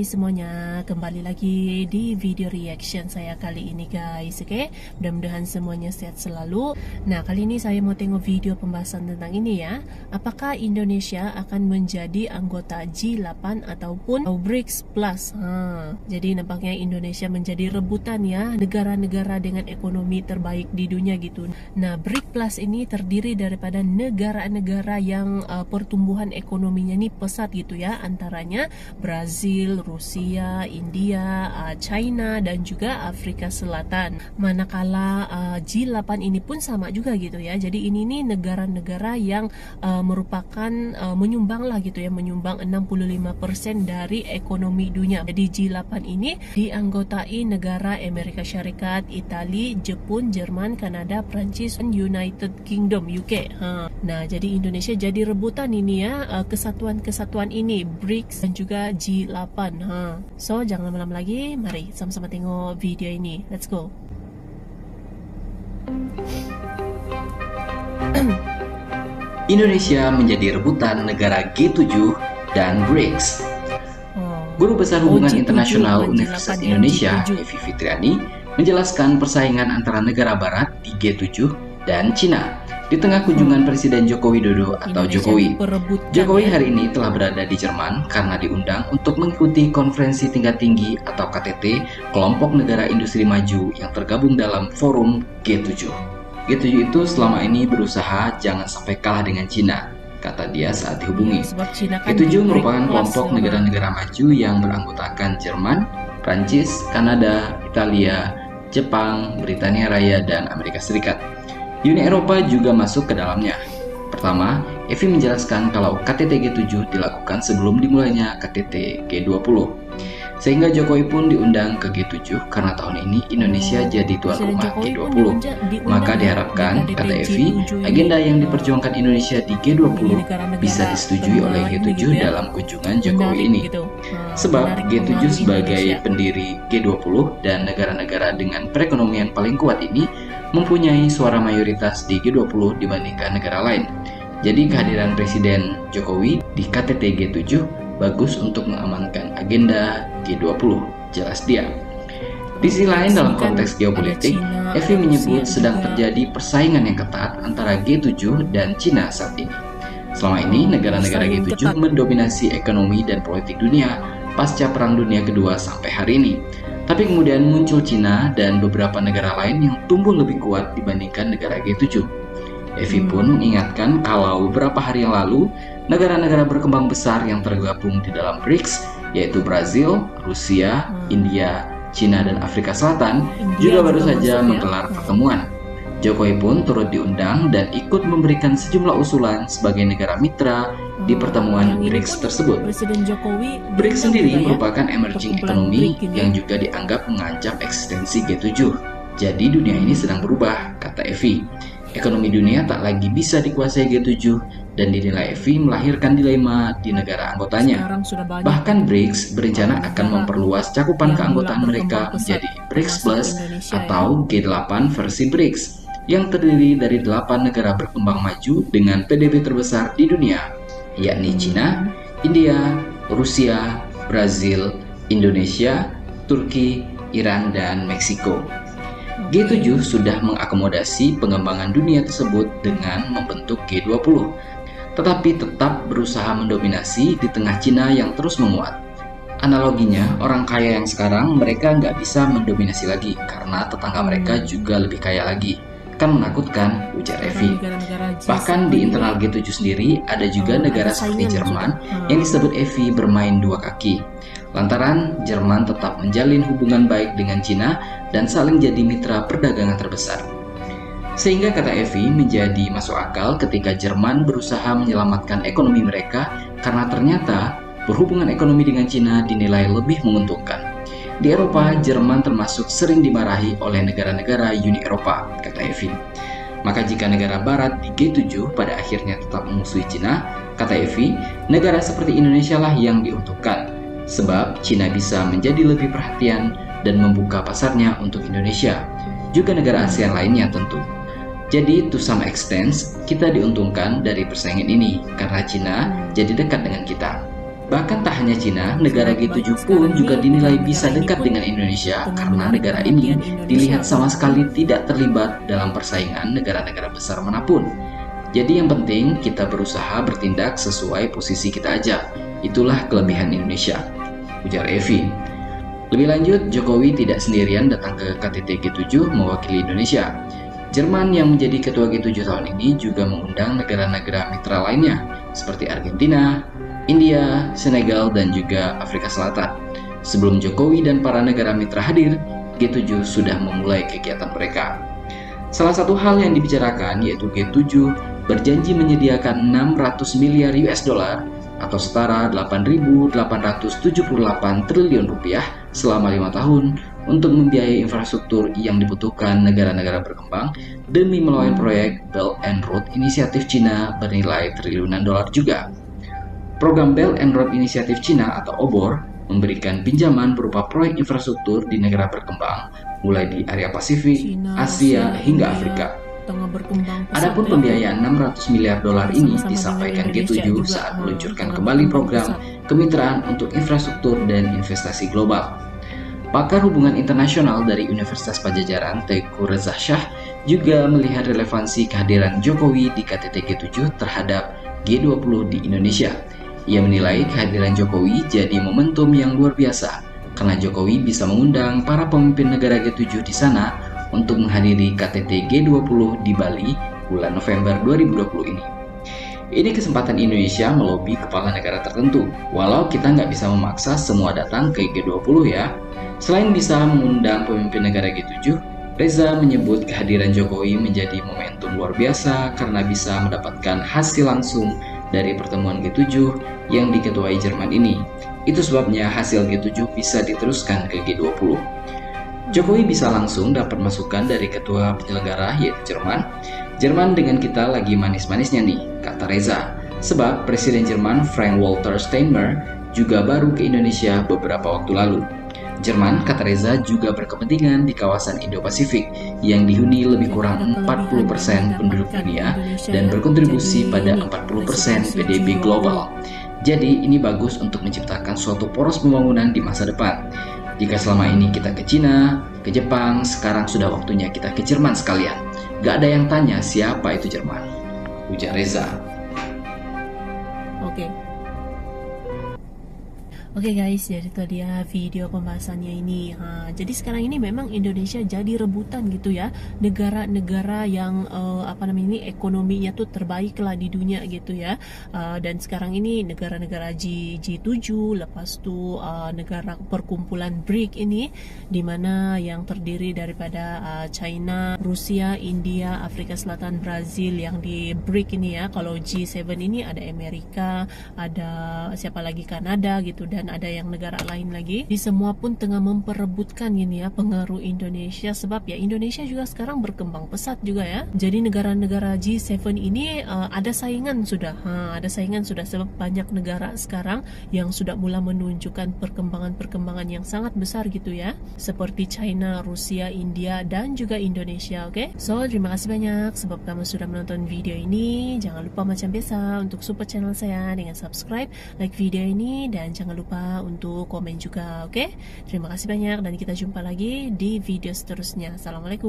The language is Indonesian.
Hai semuanya, kembali lagi di video reaction saya kali ini guys. Oke, mudah-mudahan semuanya sehat selalu. Nah, kali ini saya mau tengok video pembahasan tentang ini ya. Apakah Indonesia akan menjadi anggota G8 ataupun BRICS Plus? Jadi nampaknya Indonesia menjadi rebutan ya, negara-negara dengan ekonomi terbaik di dunia gitu. Nah, BRICS Plus ini terdiri daripada negara-negara yang pertumbuhan ekonominya ini pesat gitu ya, antaranya Brazil, Rusia, India, China, dan juga Afrika Selatan. Manakala G8 ini pun sama juga gitu ya. Jadi ini nih negara-negara yang merupakan menyumbang lah gitu ya, menyumbang 65% dari ekonomi dunia. Jadi G8 ini dianggotai negara Amerika Syarikat, Italia, Jepun, Jerman, Kanada, Prancis, dan United Kingdom UK. Nah, jadi Indonesia jadi rebutan ini ya, kesatuan-kesatuan ini, BRICS dan juga G8. So, jangan lama-lama lagi, mari sama-sama tengok video ini. Let's go. Indonesia menjadi rebutan negara G7 dan BRICS. Guru Besar Hubungan Internasional Universitas Indonesia, Evi Fitriani, menjelaskan persaingan antara negara barat di G7 dan Cina di tengah kunjungan Presiden Joko Widodo atau Jokowi. Jokowi hari ini telah berada di Jerman karena diundang untuk mengikuti konferensi tingkat tinggi atau KTT kelompok negara industri maju yang tergabung dalam forum G7. G7 itu selama ini berusaha jangan sampai kalah dengan Cina, kata dia saat dihubungi. G7 merupakan kelompok negara-negara maju yang beranggotakan Jerman, Prancis, Kanada, Italia, Jepang, Britania Raya, dan Amerika Serikat. Uni Eropa juga masuk ke dalamnya. Pertama, Evi menjelaskan kalau KTT G7 dilakukan sebelum dimulainya KTT G20. Sehingga Jokowi pun diundang ke G7 karena tahun ini Indonesia jadi tuan rumah G20. Maka diharapkan, kata Evi, agenda yang diperjuangkan Indonesia di G20 bisa disetujui oleh G7 dalam kunjungan Jokowi ini. Sebab G7 sebagai pendiri G20 dan negara-negara dengan perekonomian paling kuat ini mempunyai suara mayoritas di G20 dibandingkan negara lain. Jadi kehadiran Presiden Jokowi di KTT G7 bagus untuk mengamankan agenda G20, jelas dia. Di sisi lain dalam konteks geopolitik, Evi menyebut sedang terjadi persaingan yang ketat antara G7 dan Cina saat ini. Selama ini negara-negara G7 mendominasi ekonomi dan politik dunia pasca Perang Dunia Kedua sampai hari ini. Tapi kemudian muncul Cina dan beberapa negara lain yang tumbuh lebih kuat dibandingkan negara G7. Evi pun mengingatkan kalau beberapa hari yang lalu, negara-negara berkembang besar yang tergabung di dalam BRICS, yaitu Brazil, Rusia, India, Cina, dan Afrika Selatan, juga baru saja menggelar pertemuan. Jokowi pun turut diundang dan ikut memberikan sejumlah usulan sebagai negara mitra di pertemuan BRICS tersebut. BRICS sendiri merupakan emerging economy yang juga dianggap mengancam eksistensi G7. Jadi dunia ini sedang berubah, kata Evi. Ekonomi dunia tak lagi bisa dikuasai G7 dan dinilai Evi melahirkan dilema di negara anggotanya. Bahkan BRICS berencana akan memperluas cakupan keanggotaan mereka menjadi BRICS Plus atau G8 versi BRICS yang terdiri dari 8 negara berkembang maju dengan PDB terbesar di dunia, yakni Cina, India, Rusia, Brazil, Indonesia, Turki, Iran, dan Meksiko. G7 sudah mengakomodasi pengembangan dunia tersebut dengan membentuk G20, tetapi tetap berusaha mendominasi di tengah Cina yang terus menguat. Analoginya, orang kaya yang sekarang mereka nggak bisa mendominasi lagi karena tetangga mereka juga lebih kaya lagi. Kan menakutkan, ujar Evi. Bahkan di internal G7 sendiri ada juga negara seperti Jerman yang disebut Evi bermain dua kaki. Lantaran Jerman tetap menjalin hubungan baik dengan Cina dan saling jadi mitra perdagangan terbesar. Sehingga kata Evi menjadi masuk akal ketika Jerman berusaha menyelamatkan ekonomi mereka karena ternyata berhubungan ekonomi dengan Cina dinilai lebih menguntungkan. Di Eropa, Jerman termasuk sering dimarahi oleh negara-negara Uni Eropa, kata Evi. Maka jika negara barat di G7 pada akhirnya tetap memusuhi Cina, kata Evi, negara seperti Indonesia lah yang diuntungkan. Sebab Cina bisa menjadi lebih perhatian dan membuka pasarnya untuk Indonesia, juga negara ASEAN lainnya tentu. Jadi to some extent kita diuntungkan dari persaingan ini karena Cina jadi dekat dengan kita. Bahkan tak hanya Cina, negara G7 pun juga dinilai bisa dekat dengan Indonesia karena negara ini dilihat sama sekali tidak terlibat dalam persaingan negara-negara besar manapun. Jadi yang penting kita berusaha bertindak sesuai posisi kita aja. Itulah kelebihan Indonesia, ujar Evi. Lebih lanjut, Jokowi tidak sendirian datang ke KTT G7 mewakili Indonesia. Jerman yang menjadi ketua G7 tahun ini juga mengundang negara-negara mitra lainnya seperti Argentina, India, Senegal, dan juga Afrika Selatan. Sebelum Jokowi dan para negara mitra hadir, G7 sudah memulai kegiatan mereka. Salah satu hal yang dibicarakan yaitu G7 berjanji menyediakan 600 miliar US dollar atau setara 8.878 triliun rupiah selama 5 tahun untuk membiayai infrastruktur yang dibutuhkan negara-negara berkembang demi melalui proyek Belt and Road inisiatif Cina bernilai triliunan dolar juga. Program Belt and Road inisiatif Cina atau OBOR memberikan pinjaman berupa proyek infrastruktur di negara berkembang mulai di area Pasifik, Asia, hingga Afrika. Adapun pembiayaan 600 miliar dolar ini disampaikan G7 saat meluncurkan kembali program kemitraan untuk infrastruktur dan investasi global. Pakar hubungan internasional dari Universitas Padjadjaran, Teuku Reza Shah, juga melihat relevansi kehadiran Jokowi di KTT G7 terhadap G20 di Indonesia. Ia menilai kehadiran Jokowi jadi momentum yang luar biasa karena Jokowi bisa mengundang para pemimpin negara G7 di sana untuk menghadiri KTT G20 di Bali bulan November 2020 ini. Ini kesempatan Indonesia melobi kepala negara tertentu, walau kita nggak bisa memaksa semua datang ke G20 ya. Selain bisa mengundang pemimpin negara G7, Reza menyebut kehadiran Jokowi menjadi momentum luar biasa karena bisa mendapatkan hasil langsung dari pertemuan G7 yang diketuai Jerman ini. Itu sebabnya hasil G7 bisa diteruskan ke G20. Jokowi bisa langsung dapat masukan dari ketua penyelenggara yaitu Jerman. Jerman dengan kita lagi manis-manisnya nih, kata Reza. Sebab Presiden Jerman Frank-Walter Steinmeier juga baru ke Indonesia beberapa waktu lalu. Jerman, kata Reza, juga berkepentingan di kawasan Indo-Pasifik yang dihuni lebih kurang 40% penduduk dunia dan berkontribusi pada 40% PDB global. Jadi ini bagus untuk menciptakan suatu poros pembangunan di masa depan. Jika selama ini kita ke Cina, ke Jepang, sekarang sudah waktunya kita ke Jerman sekalian. Gak ada yang tanya siapa itu Jerman, ujar Reza. Oke guys, jadi itu dia video pembahasannya ini. Jadi sekarang ini memang Indonesia jadi rebutan gitu ya, negara-negara yang ini ekonominya tuh terbaik lah di dunia gitu ya. Dan sekarang ini negara-negara G7, lepas tuh negara perkumpulan BRIC ini, dimana yang terdiri daripada China, Rusia, India, Afrika Selatan, Brazil yang di BRIC ini ya. Kalau G7 ini ada Amerika, ada siapa lagi, Kanada gitu, dan ada yang negara lain lagi. Di semua pun tengah memperebutkan ini ya pengaruh Indonesia, sebab ya Indonesia juga sekarang berkembang pesat juga ya. Jadi negara-negara G7 ini ada saingan sudah, sebab banyak negara sekarang yang sudah mulai menunjukkan perkembangan yang sangat besar gitu ya, seperti China, Rusia, India, dan juga Indonesia. Oke, so terima kasih banyak sebab kamu sudah menonton video ini. Jangan lupa macam biasa untuk support channel saya dengan subscribe, like video ini, dan jangan lupa untuk komen juga. Oke, terima kasih banyak dan kita jumpa lagi di video seterusnya. Assalamualaikum.